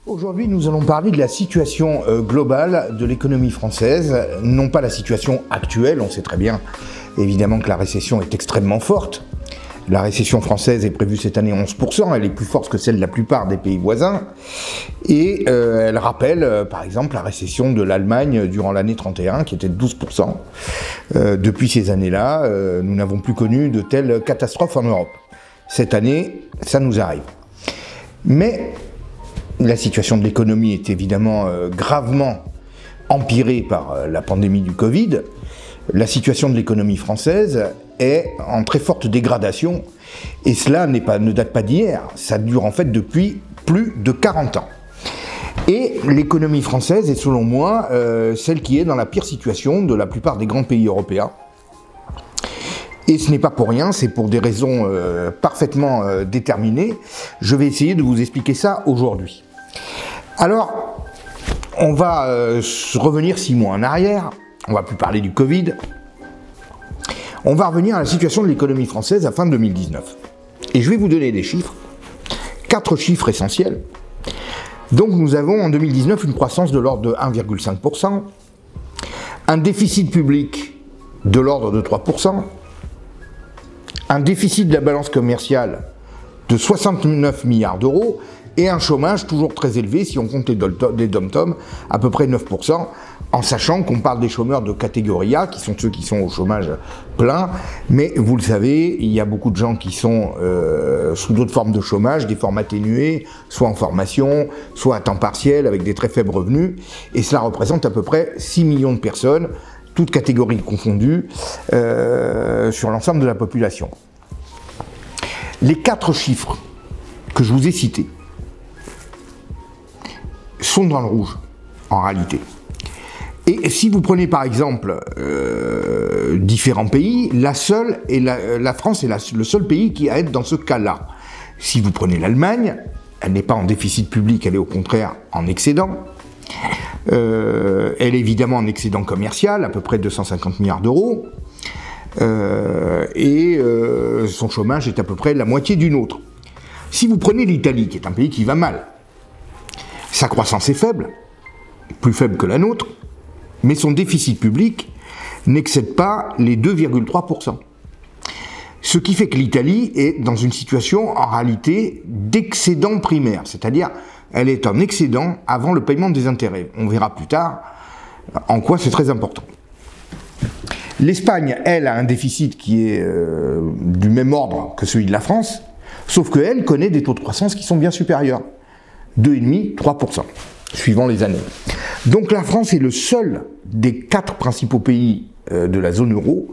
Aujourd'hui, nous allons parler de la situation globale de l'économie française, non pas la situation actuelle. On sait très bien, évidemment, que la récession est extrêmement forte. La récession française est prévue cette année 11%, elle est plus forte que celle de la plupart des pays voisins. Et elle rappelle, par exemple, la récession de l'Allemagne durant l'année 31, qui était de 12%. Depuis ces années-là, nous n'avons plus connu de telles catastrophes en Europe. Cette année, ça nous arrive. Mais la situation de l'économie est évidemment gravement empirée par la pandémie du Covid. La situation de l'économie française est en très forte dégradation, et cela ne date pas d'hier, ça dure en fait depuis plus de 40 ans. Et l'économie française est selon moi celle qui est dans la pire situation de la plupart des grands pays européens. Et ce n'est pas pour rien, c'est pour des raisons parfaitement déterminées. Je vais essayer de vous expliquer ça aujourd'hui. Alors, on va revenir 6 mois en arrière, on ne va plus parler du Covid. On va revenir à la situation de l'économie française à fin 2019. Et je vais vous donner des chiffres, 4 chiffres essentiels. Donc nous avons en 2019 une croissance de l'ordre de 1,5%, un déficit public de l'ordre de 3%, un déficit de la balance commerciale de 69 milliards d'euros et un chômage toujours très élevé, si on compte les DOM-TOM, à peu près 9%, en sachant qu'on parle des chômeurs de catégorie A, qui sont ceux qui sont au chômage plein, mais vous le savez, il y a beaucoup de gens qui sont sous d'autres formes de chômage, des formes atténuées, soit en formation, soit à temps partiel, avec des très faibles revenus, et cela représente à peu près 6 millions de personnes, toutes catégories confondues, sur l'ensemble de la population. Les 4 chiffres que je vous ai cités sont dans le rouge, en réalité. Et si vous prenez par exemple différents pays, la France est le seul pays qui a être dans ce cas-là. Si vous prenez l'Allemagne, elle n'est pas en déficit public, elle est au contraire en excédent. Elle est évidemment en excédent commercial, à peu près 250 milliards d'euros. Et son chômage est à peu près la moitié du nôtre. Si vous prenez l'Italie, qui est un pays qui va mal, sa croissance est faible, plus faible que la nôtre, mais son déficit public n'excède pas les 2,3%. Ce qui fait que l'Italie est dans une situation en réalité d'excédent primaire, c'est-à-dire elle est en excédent avant le paiement des intérêts. On verra plus tard en quoi c'est très important. L'Espagne, elle, a un déficit qui est du même ordre que celui de la France, sauf qu'elle connaît des taux de croissance qui sont bien supérieurs. 2,5-3%, suivant les années. Donc la France est le seul des 4 principaux pays de la zone euro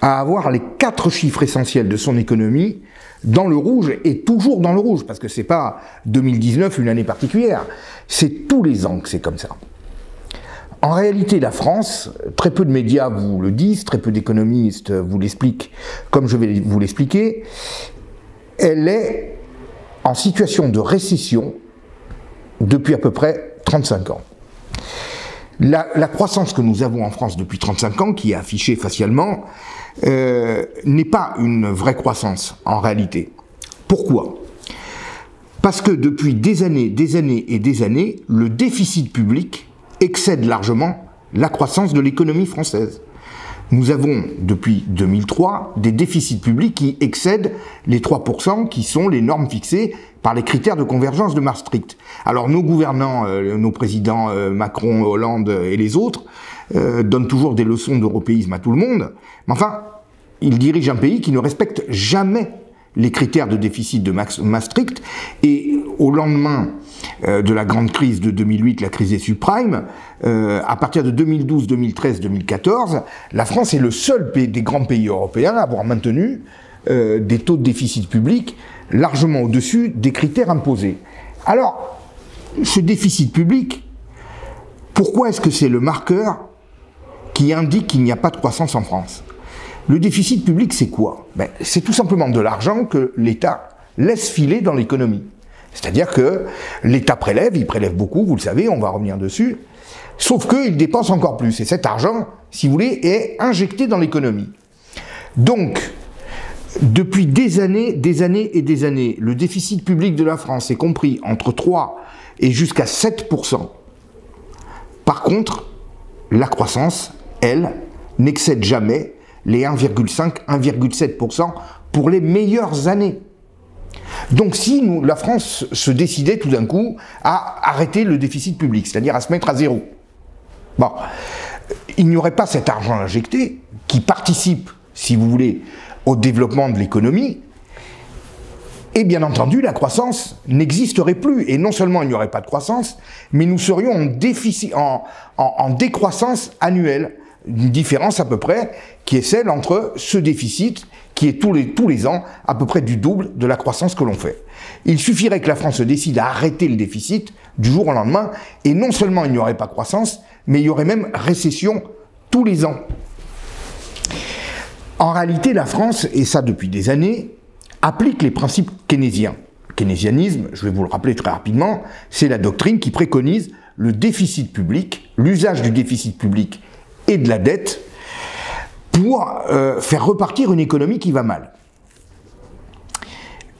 à avoir les 4 chiffres essentiels de son économie dans le rouge, et toujours dans le rouge, parce que c'est pas 2019 une année particulière, c'est tous les ans que c'est comme ça. En réalité, la France, très peu de médias vous le disent, très peu d'économistes vous l'expliquent comme je vais vous l'expliquer, elle est en situation de récession depuis à peu près 35 ans. La croissance que nous avons en France depuis 35 ans, qui est affichée facialement, n'est pas une vraie croissance en réalité. Pourquoi ? Parce que depuis des années et des années, le déficit public excède largement la croissance de l'économie française. Nous avons, depuis 2003, des déficits publics qui excèdent les 3%, qui sont les normes fixées par les critères de convergence de Maastricht. Alors nos gouvernants, nos présidents Macron, Hollande et les autres, donnent toujours des leçons d'européisme à tout le monde, mais enfin, ils dirigent un pays qui ne respecte jamais les critères de déficit de Maastricht, et au lendemain de la grande crise de 2008, la crise des subprimes, à partir de 2012, 2013, 2014, la France est le seul des grands pays européens à avoir maintenu des taux de déficit public largement au-dessus des critères imposés. Alors, ce déficit public, pourquoi est-ce que c'est le marqueur qui indique qu'il n'y a pas de croissance en France ? Le déficit public, c'est quoi ? C'est tout simplement de l'argent que l'État laisse filer dans l'économie. C'est-à-dire que l'État prélève, il prélève beaucoup, vous le savez, on va revenir dessus, sauf qu'il dépense encore plus. Et cet argent, si vous voulez, est injecté dans l'économie. Donc, depuis des années et des années, le déficit public de la France est compris entre 3 et jusqu'à 7%. Par contre, la croissance, elle, n'excède jamais les 1,5-1,7% pour les meilleures années. Donc si la France se décidait tout d'un coup à arrêter le déficit public, c'est-à-dire à se mettre à zéro, bon, il n'y aurait pas cet argent injecté qui participe, si vous voulez, au développement de l'économie, et bien entendu, la croissance n'existerait plus. Et non seulement il n'y aurait pas de croissance, mais nous serions en décroissance annuelle. Une différence à peu près qui est celle entre ce déficit qui est tous les ans à peu près du double de la croissance que l'on fait. Il suffirait que la France se décide à arrêter le déficit du jour au lendemain, et non seulement il n'y aurait pas de croissance, mais il y aurait même récession tous les ans. En réalité, la France, et ça depuis des années, applique les principes keynésiens. Le keynésianisme, je vais vous le rappeler très rapidement, c'est la doctrine qui préconise le déficit public, l'usage du déficit public et de la dette pour faire repartir une économie qui va mal.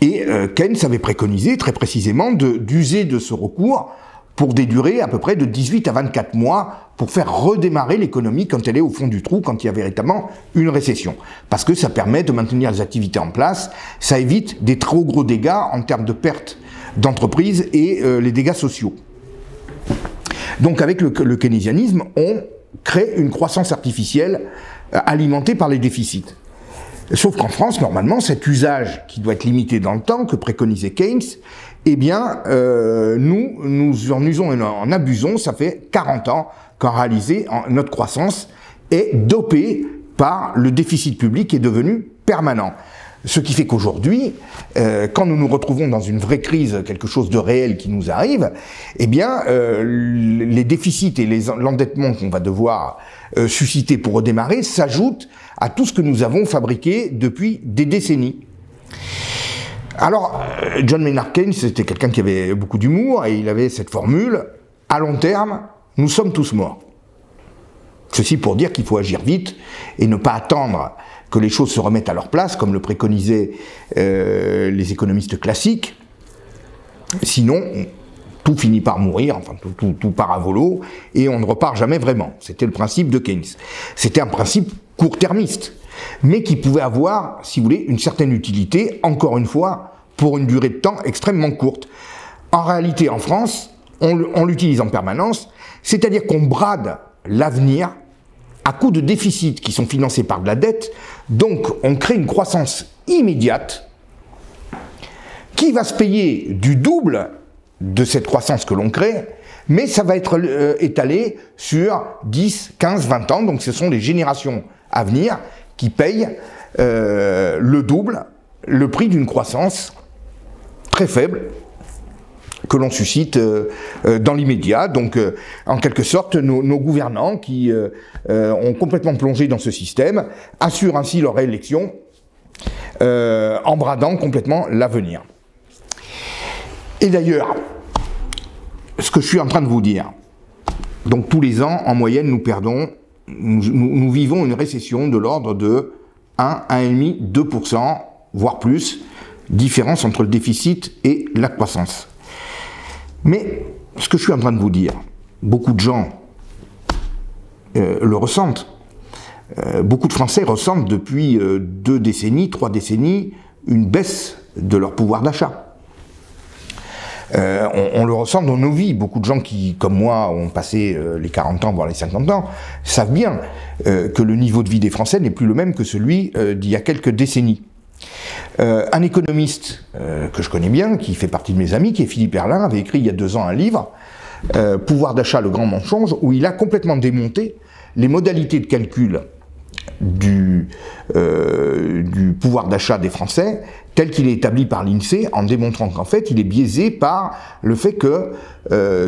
Et Keynes avait préconisé très précisément d'user de ce recours pour des durées à peu près de 18 à 24 mois pour faire redémarrer l'économie quand elle est au fond du trou, quand il y a véritablement une récession. Parce que ça permet de maintenir les activités en place, ça évite des trop gros dégâts en termes de pertes d'entreprises et les dégâts sociaux. Donc avec le keynésianisme, on crée une croissance artificielle alimentée par les déficits. Sauf qu'en France, normalement, cet usage qui doit être limité dans le temps, que préconisait Keynes, eh bien, nous en usons et en abusons. Ça fait 40 ans qu'en réalité, notre croissance est dopée par le déficit public qui est devenu permanent. Ce qui fait qu'aujourd'hui, quand nous nous retrouvons dans une vraie crise, quelque chose de réel qui nous arrive, eh bien, les déficits et l'endettement qu'on va devoir susciter pour redémarrer s'ajoutent à tout ce que nous avons fabriqué depuis des décennies. Alors, John Maynard Keynes, c'était quelqu'un qui avait beaucoup d'humour, et il avait cette formule, à long terme, nous sommes tous morts. Ceci pour dire qu'il faut agir vite et ne pas attendre que les choses se remettent à leur place, comme le préconisaient les économistes classiques. Sinon, tout finit par mourir, enfin tout part à volo, et on ne repart jamais vraiment. C'était le principe de Keynes. C'était un principe court-termiste, mais qui pouvait avoir, si vous voulez, une certaine utilité, encore une fois, pour une durée de temps extrêmement courte. En réalité, en France, on l'utilise en permanence, c'est-à-dire qu'on brade l'avenir à coups de déficits qui sont financés par de la dette, donc on crée une croissance immédiate qui va se payer du double de cette croissance que l'on crée, mais ça va être étalé sur 10, 15, 20 ans, donc ce sont les générations à venir qui payent le double, le prix d'une croissance très faible que l'on suscite dans l'immédiat. Donc, en quelque sorte, nos gouvernants qui ont complètement plongé dans ce système assurent ainsi leur réélection en bradant complètement l'avenir. Et d'ailleurs, ce que je suis en train de vous dire, donc tous les ans, en moyenne, nous vivons une récession de l'ordre de 1, 1,5, 2%, voire plus, différence entre le déficit et la croissance. Mais ce que je suis en train de vous dire, beaucoup de gens le ressentent. Beaucoup de Français ressentent depuis 2 décennies, 3 décennies, une baisse de leur pouvoir d'achat. On le ressent dans nos vies. Beaucoup de gens qui, comme moi, ont passé les 40 ans, voire les 50 ans, savent bien que le niveau de vie des Français n'est plus le même que celui d'il y a quelques décennies. Un économiste que je connais bien, qui fait partie de mes amis, qui est Philippe Erlin, avait écrit il y a 2 ans un livre, Pouvoir d'achat, le grand mensonge, où il a complètement démonté les modalités de calcul du pouvoir d'achat des Français tel qu'il est établi par l'INSEE, en démontrant qu'en fait il est biaisé par le fait que,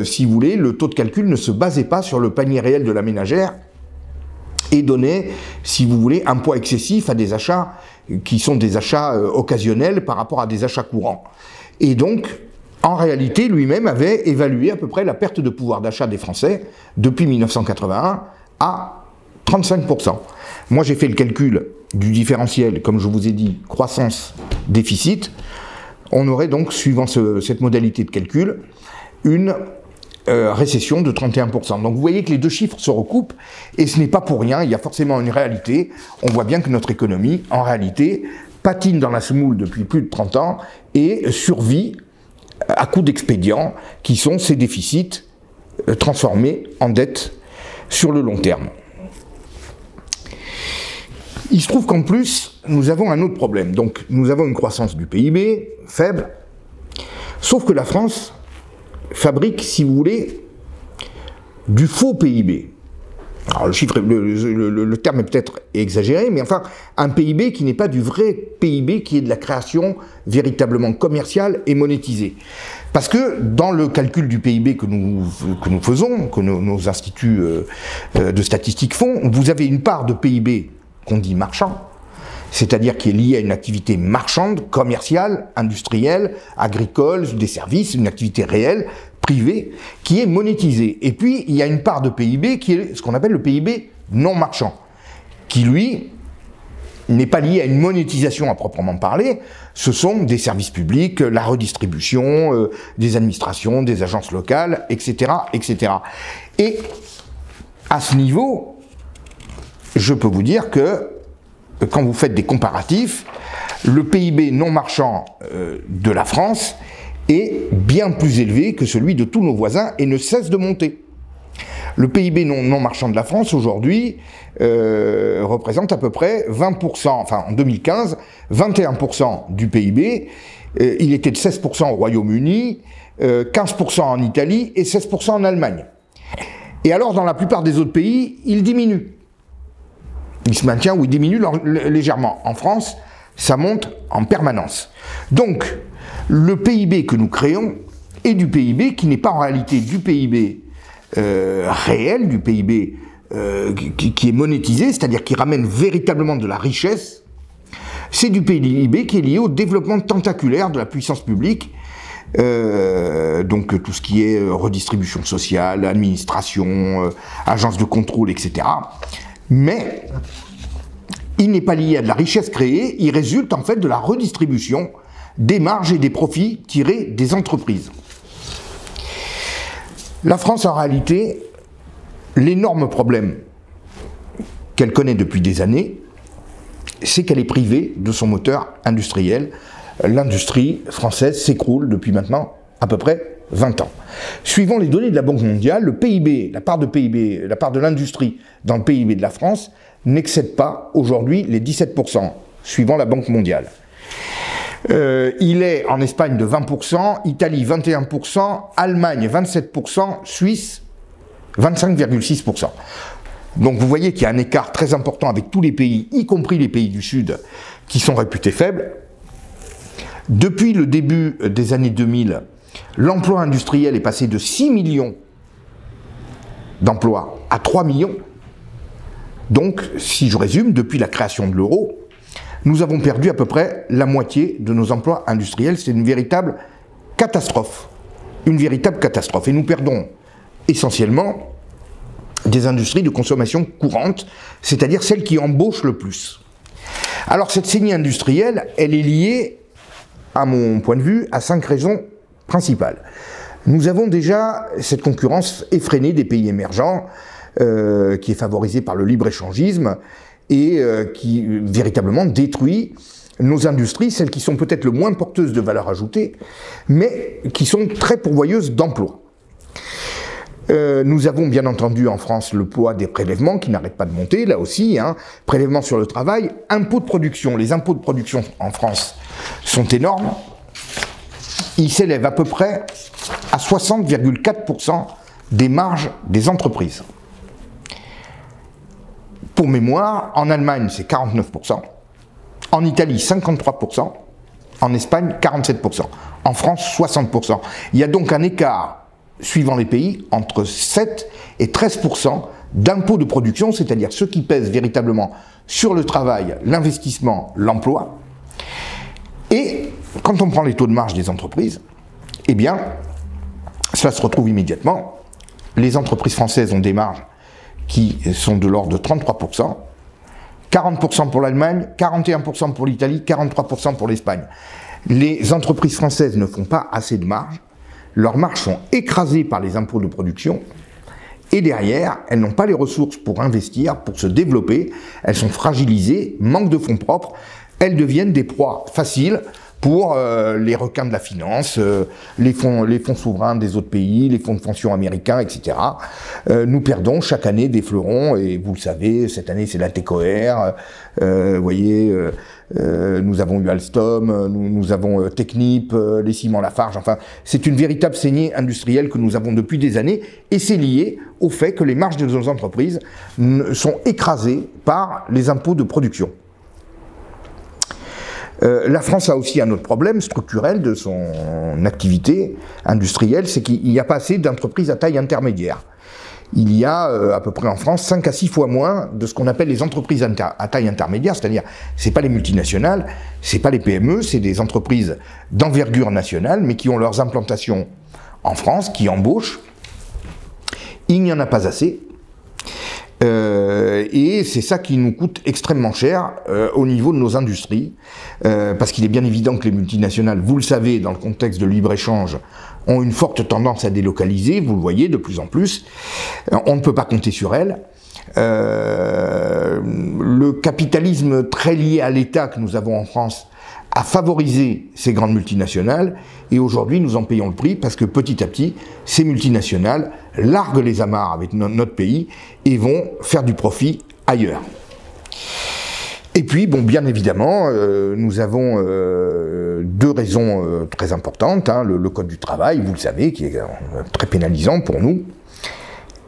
si vous voulez, le taux de calcul ne se basait pas sur le panier réel de la ménagère et donnait, si vous voulez, un poids excessif à des achats qui sont des achats occasionnels par rapport à des achats courants. Et donc, en réalité, lui-même avait évalué à peu près la perte de pouvoir d'achat des Français depuis 1981 à 35%. Moi, j'ai fait le calcul du différentiel, comme je vous ai dit, croissance-déficit. On aurait donc, suivant cette modalité de calcul, une récession de 31%. Donc vous voyez que les deux chiffres se recoupent, et ce n'est pas pour rien, il y a forcément une réalité. On voit bien que notre économie, en réalité, patine dans la semoule depuis plus de 30 ans et survit à coups d'expédients qui sont ces déficits transformés en dette sur le long terme. Il se trouve qu'en plus, nous avons un autre problème. Donc nous avons une croissance du PIB faible, sauf que la France fabrique, si vous voulez, du faux PIB. Alors le terme est peut-être exagéré, mais enfin, un PIB qui n'est pas du vrai PIB, qui est de la création véritablement commerciale et monétisée. Parce que dans le calcul du PIB que nous faisons, que nos instituts de statistiques font, vous avez une part de PIB qu'on dit marchand, c'est-à-dire qui est liée à une activité marchande, commerciale, industrielle, agricole, des services, une activité réelle, privée, qui est monétisée. Et puis, il y a une part de PIB qui est ce qu'on appelle le PIB non marchand, qui, lui, n'est pas lié à une monétisation à proprement parler. Ce sont des services publics, la redistribution, des administrations, des agences locales, etc., etc. Et à ce niveau, je peux vous dire que quand vous faites des comparatifs, le PIB non marchand de la France est bien plus élevé que celui de tous nos voisins et ne cesse de monter. Le PIB non marchand de la France aujourd'hui représente à peu près 20%, enfin en 2015, 21% du PIB. Il était de 16% au Royaume-Uni, 15% en Italie et 16% en Allemagne. Et alors dans la plupart des autres pays, il diminue. Il se maintient ou il diminue légèrement. En France, ça monte en permanence. Donc, le PIB que nous créons est du PIB qui n'est pas en réalité du PIB réel, du PIB qui est monétisé, c'est-à-dire qui ramène véritablement de la richesse. C'est du PIB qui est lié au développement tentaculaire de la puissance publique, donc tout ce qui est redistribution sociale, administration, agence de contrôle, etc. Mais il n'est pas lié à de la richesse créée, il résulte en fait de la redistribution des marges et des profits tirés des entreprises. La France, en réalité, l'énorme problème qu'elle connaît depuis des années, c'est qu'elle est privée de son moteur industriel. L'industrie française s'écroule depuis maintenant à peu près 20 ans. Suivant les données de la Banque mondiale, le PIB, la part de PIB, la part de l'industrie dans le PIB de la France n'excède pas aujourd'hui les 17%, suivant la Banque mondiale. Il est en Espagne de 20%, Italie 21%, Allemagne 27%, Suisse 25,6%. Donc vous voyez qu'il y a un écart très important avec tous les pays, y compris les pays du Sud, qui sont réputés faibles. Depuis le début des années 2000, l'emploi industriel est passé de 6 millions d'emplois à 3 millions. Donc, si je résume, depuis la création de l'euro, nous avons perdu à peu près la moitié de nos emplois industriels. C'est une véritable catastrophe. Une véritable catastrophe. Et nous perdons essentiellement des industries de consommation courante, c'est-à-dire celles qui embauchent le plus. Alors, cette saignée industrielle, elle est liée, à mon point de vue, à 5 raisons principales. Nous avons déjà cette concurrence effrénée des pays émergents, qui est favorisée par le libre-échangisme et qui véritablement détruit nos industries, celles qui sont peut-être le moins porteuses de valeur ajoutée, mais qui sont très pourvoyeuses d'emplois. Nous avons bien entendu en France le poids des prélèvements qui n'arrêtent pas de monter, là aussi, prélèvements sur le travail, impôts de production. Les impôts de production en France sont énormes. Ils s'élèvent à peu près à 60,4% des marges des entreprises. Pour mémoire, en Allemagne, c'est 49%, en Italie, 53%, en Espagne, 47%, en France, 60%. Il y a donc un écart, suivant les pays, entre 7 et 13% d'impôts de production, c'est-à-dire ceux qui pèsent véritablement sur le travail, l'investissement, l'emploi. Et quand on prend les taux de marge des entreprises, eh bien, cela se retrouve immédiatement. Les entreprises françaises ont des marges qui sont de l'ordre de 33%, 40% pour l'Allemagne, 41% pour l'Italie, 43% pour l'Espagne. Les entreprises françaises ne font pas assez de marge, leurs marges sont écrasées par les impôts de production, et derrière, elles n'ont pas les ressources pour investir, pour se développer, elles sont fragilisées, manquent de fonds propres, elles deviennent des proies faciles pour les requins de la finance, les fonds souverains des autres pays, les fonds de pension américains, etc. Nous perdons chaque année des fleurons, et vous le savez, cette année c'est la TECOR, vous voyez, nous avons eu Alstom, nous avons Technip, les ciments Lafarge, enfin, c'est une véritable saignée industrielle que nous avons depuis des années, et c'est lié au fait que les marges de nos entreprises sont écrasées par les impôts de production. La France a aussi un autre problème structurel de son activité industrielle, c'est qu'il n'y a pas assez d'entreprises à taille intermédiaire. Il y a à peu près en France 5 à 6 fois moins de ce qu'on appelle les entreprises à taille intermédiaire, c'est-à-dire c'est pas les multinationales, c'est pas les PME, c'est des entreprises d'envergure nationale, mais qui ont leurs implantations en France, qui embauchent. Il n'y en a pas assez. Et c'est ça qui nous coûte extrêmement cher au niveau de nos industries, parce qu'il est bien évident que les multinationales, vous le savez, dans le contexte de libre-échange, ont une forte tendance à délocaliser, vous le voyez de plus en plus, on ne peut pas compter sur elles. Le capitalisme très lié à l'État que nous avons en France a favorisé ces grandes multinationales, et aujourd'hui nous en payons le prix parce que petit à petit, ces multinationales larguent les amarres avec notre pays et vont faire du profit ailleurs. Et puis, bon, bien évidemment, nous avons deux raisons très importantes, hein, le Code du travail, vous le savez, qui est très pénalisant pour nous.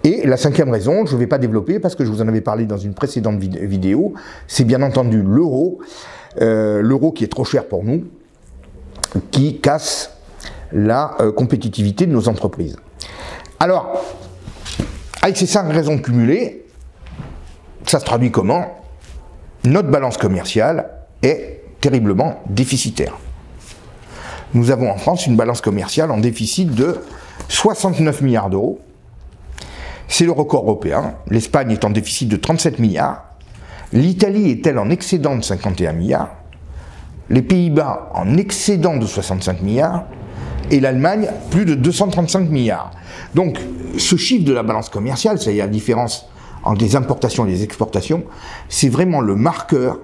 Et la cinquième raison, je ne vais pas développer parce que je vous en avais parlé dans une précédente vidéo, c'est bien entendu l'euro. L'euro qui est trop cher pour nous, qui casse la compétitivité de nos entreprises. Alors, avec ces 5 raisons cumulées, ça se traduit comment? Notre balance commerciale est terriblement déficitaire. Nous avons en France une balance commerciale en déficit de 69 milliards d'euros. C'est le record européen. L'Espagne est en déficit de 37 milliards. L'Italie est-elle en excédent de 51 milliards, les Pays-Bas en excédent de 65 milliards, et l'Allemagne plus de 235 milliards. Donc, ce chiffre de la balance commerciale, c'est-à-dire la différence entre les importations et les exportations, c'est vraiment le marqueur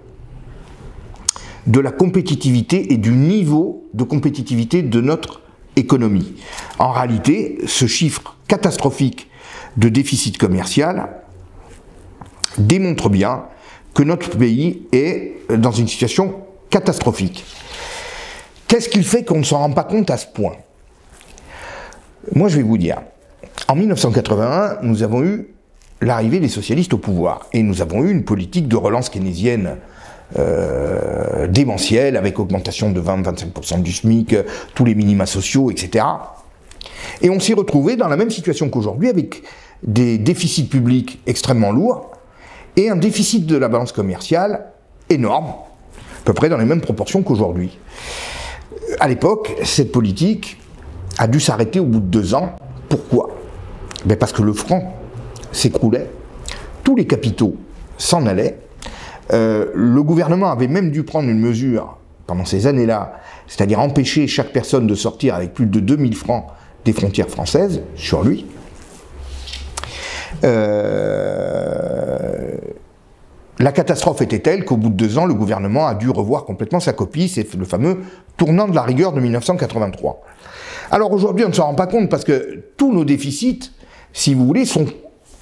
de la compétitivité et du niveau de compétitivité de notre économie. En réalité, ce chiffre catastrophique de déficit commercial démontre bien que notre pays est dans une situation catastrophique. Qu'est-ce qui fait qu'on ne s'en rend pas compte à ce point? Moi, je vais vous dire, en 1981, nous avons eu l'arrivée des socialistes au pouvoir, et nous avons eu une politique de relance keynésienne démentielle, avec augmentation de 20-25% du SMIC, tous les minima sociaux, etc. Et on s'est retrouvé dans la même situation qu'aujourd'hui, avec des déficits publics extrêmement lourds, et un déficit de la balance commerciale énorme, à peu près dans les mêmes proportions qu'aujourd'hui. À l'époque, cette politique a dû s'arrêter au bout de 2 ans. Pourquoi? Ben parce que le franc s'écroulait, tous les capitaux s'en allaient, le gouvernement avait même dû prendre une mesure pendant ces années-là, c'est-à-dire empêcher chaque personne de sortir avec plus de 2000 francs des frontières françaises sur lui. La catastrophe était telle qu'au bout de 2 ans, le gouvernement a dû revoir complètement sa copie, c'est le fameux tournant de la rigueur de 1983. Alors aujourd'hui, on ne s'en rend pas compte parce que tous nos déficits, si vous voulez, sont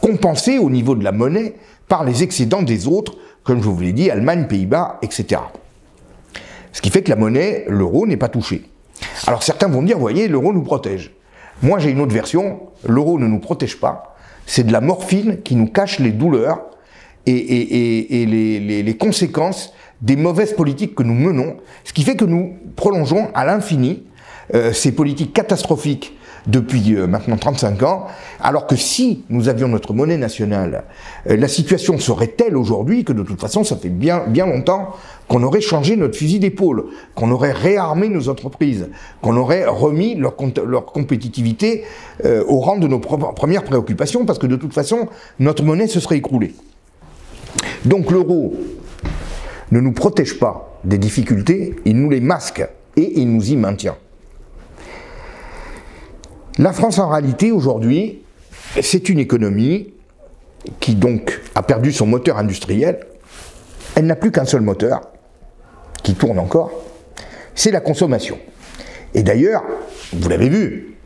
compensés au niveau de la monnaie par les excédents des autres, comme je vous l'ai dit, Allemagne, Pays-Bas, etc. Ce qui fait que la monnaie, l'euro, n'est pas touchée. Alors certains vont me dire, vous voyez, l'euro nous protège. Moi j'ai une autre version, l'euro ne nous protège pas, c'est de la morphine qui nous cache les douleurs et les conséquences des mauvaises politiques que nous menons, ce qui fait que nous prolongeons à l'infini ces politiques catastrophiques depuis maintenant 35 ans, alors que si nous avions notre monnaie nationale, la situation serait telle aujourd'hui que de toute façon ça fait bien longtemps qu'on aurait changé notre fusil d'épaule, qu'on aurait réarmé nos entreprises, qu'on aurait remis leur compétitivité au rang de nos premières préoccupations, parce que de toute façon notre monnaie se serait écroulée. Donc l'euro ne nous protège pas des difficultés, il nous les masque et il nous y maintient. La France, en réalité, aujourd'hui, c'est une économie qui donc a perdu son moteur industriel. Elle n'a plus qu'un seul moteur, qui tourne encore, c'est la consommation. Et d'ailleurs, vous l'avez vu,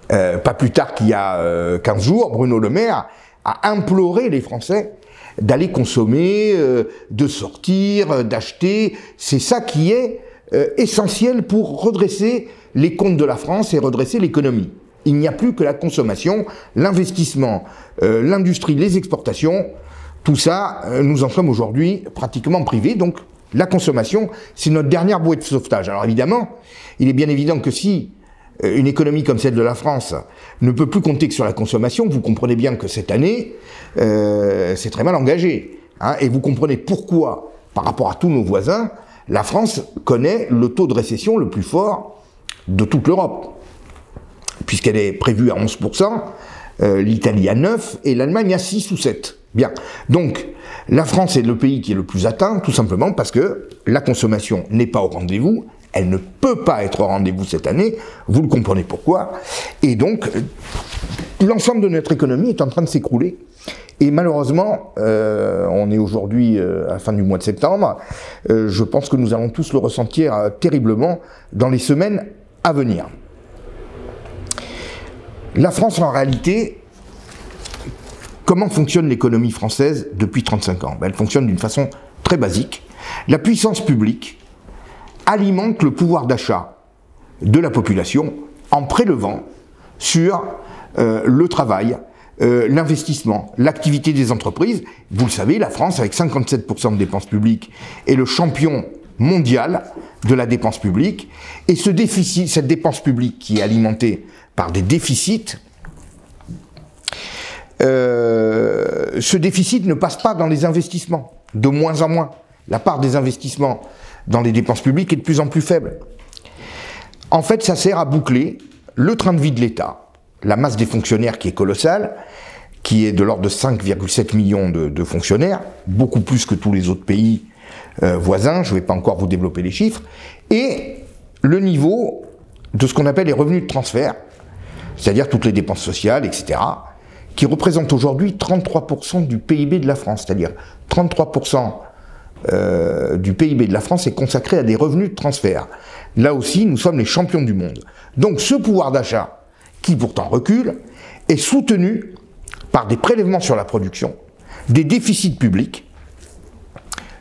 pas plus tard qu'il y a 15 jours, Bruno Le Maire a imploré les Français d'aller consommer, de sortir, d'acheter. C'est ça qui est essentiel pour redresser les comptes de la France et redresser l'économie. Il n'y a plus que la consommation, l'investissement, l'industrie, les exportations. Tout ça, nous en sommes aujourd'hui pratiquement privés. Donc la consommation, c'est notre dernière bouée de sauvetage. Alors évidemment, il est bien évident que si une économie comme celle de la France ne peut plus compter que sur la consommation, vous comprenez bien que cette année, c'est très mal engagé. Hein, et vous comprenez pourquoi, par rapport à tous nos voisins, la France connaît le taux de récession le plus fort de toute l'Europe, puisqu'elle est prévue à 11%, l'Italie à 9% et l'Allemagne à 6 ou 7%. Bien. Donc, la France est le pays qui est le plus atteint, tout simplement parce que la consommation n'est pas au rendez-vous, elle ne peut pas être au rendez-vous cette année, vous le comprenez pourquoi, et donc, l'ensemble de notre économie est en train de s'écrouler. Et malheureusement, on est aujourd'hui à la fin du mois de septembre, je pense que nous allons tous le ressentir terriblement dans les semaines à venir. La France, en réalité, comment fonctionne l'économie française depuis 35 ans? Elle fonctionne d'une façon très basique. La puissance publique alimente le pouvoir d'achat de la population en prélevant sur le travail, l'investissement, l'activité des entreprises. Vous le savez, la France, avec 57% de dépenses publiques, est le champion mondial de la dépense publique. Et ce déficit, cette dépense publique qui est alimentée par des déficits, ce déficit ne passe pas dans les investissements, de moins en moins. La part des investissements dans les dépenses publiques est de plus en plus faible. En fait, ça sert à boucler le train de vie de l'État, la masse des fonctionnaires qui est colossale, qui est de l'ordre de 5,7 millions de fonctionnaires, beaucoup plus que tous les autres pays voisins, je ne vais pas encore vous développer les chiffres, et le niveau de ce qu'on appelle les revenus de transfert, c'est-à-dire toutes les dépenses sociales, etc., qui représentent aujourd'hui 33% du PIB de la France, c'est-à-dire 33% du PIB de la France est consacré à des revenus de transfert. Là aussi, nous sommes les champions du monde. Donc ce pouvoir d'achat, qui pourtant recule, est soutenu par des prélèvements sur la production, des déficits publics,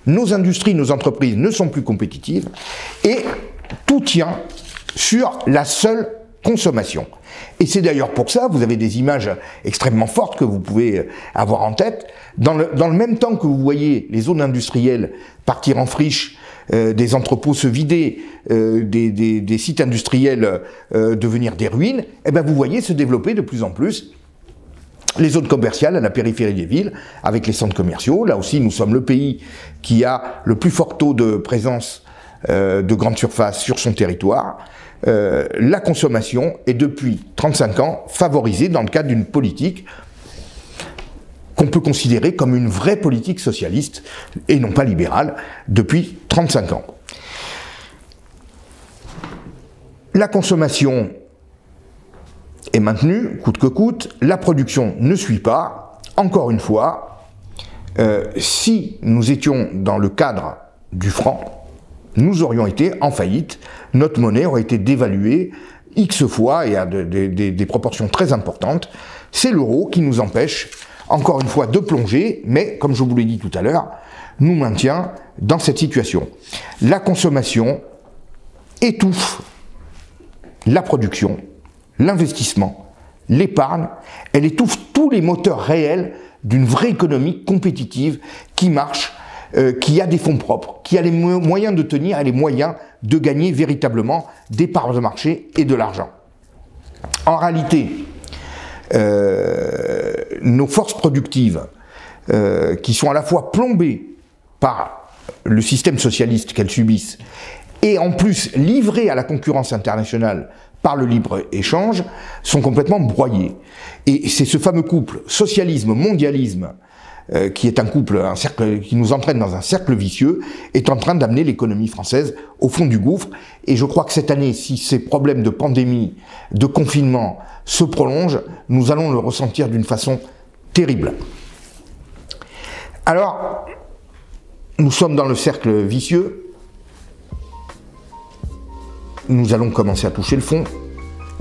nos industries, nos entreprises ne sont plus compétitives, et tout tient sur la seule consommation. Et c'est d'ailleurs pour ça, vous avez des images extrêmement fortes que vous pouvez avoir en tête. Dans le même temps que vous voyez les zones industrielles partir en friche, des entrepôts se vider, des sites industriels devenir des ruines, eh ben vous voyez se développer de plus en plus les zones commerciales à la périphérie des villes, avec les centres commerciaux. Là aussi, nous sommes le pays qui a le plus fort taux de présence de grandes surfaces sur son territoire. La consommation est depuis 35 ans favorisée dans le cadre d'une politique qu'on peut considérer comme une vraie politique socialiste et non pas libérale depuis 35 ans. La consommation est maintenue, coûte que coûte, la production ne suit pas. Encore une fois, si nous étions dans le cadre du franc, nous aurions été en faillite, notre monnaie aurait été dévaluée X fois et à des proportions très importantes. C'est l'euro qui nous empêche, encore une fois, de plonger, mais, comme je vous l'ai dit tout à l'heure, nous maintient dans cette situation. La consommation étouffe la production, l'investissement, l'épargne, elle étouffe tous les moteurs réels d'une vraie économie compétitive qui marche, qui a des fonds propres, qui a les moyens de tenir et les moyens de gagner véritablement des parts de marché et de l'argent. En réalité, nos forces productives, qui sont à la fois plombées par le système socialiste qu'elles subissent, et en plus livrées à la concurrence internationale par le libre-échange, sont complètement broyées. Et c'est ce fameux couple socialisme-mondialisme qui est un couple, un cercle, qui nous entraîne dans un cercle vicieux, est en train d'amener l'économie française au fond du gouffre. Et je crois que cette année, si ces problèmes de pandémie, de confinement se prolongent, nous allons le ressentir d'une façon terrible. Alors, nous sommes dans le cercle vicieux. Nous allons commencer à toucher le fond,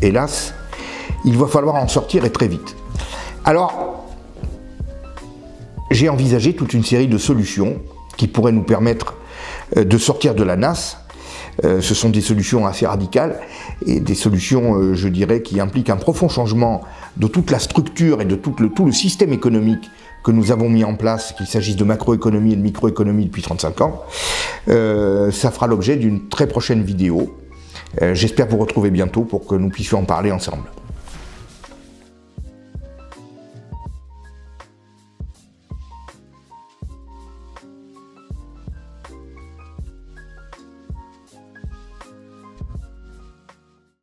hélas. Il va falloir en sortir et très vite. Alors, j'ai envisagé toute une série de solutions qui pourraient nous permettre de sortir de la nasse. Ce sont des solutions assez radicales et des solutions, je dirais, qui impliquent un profond changement de toute la structure et de tout le système économique que nous avons mis en place, qu'il s'agisse de macroéconomie et de microéconomie depuis 35 ans. Ça fera l'objet d'une très prochaine vidéo. J'espère vous retrouver bientôt pour que nous puissions en parler ensemble.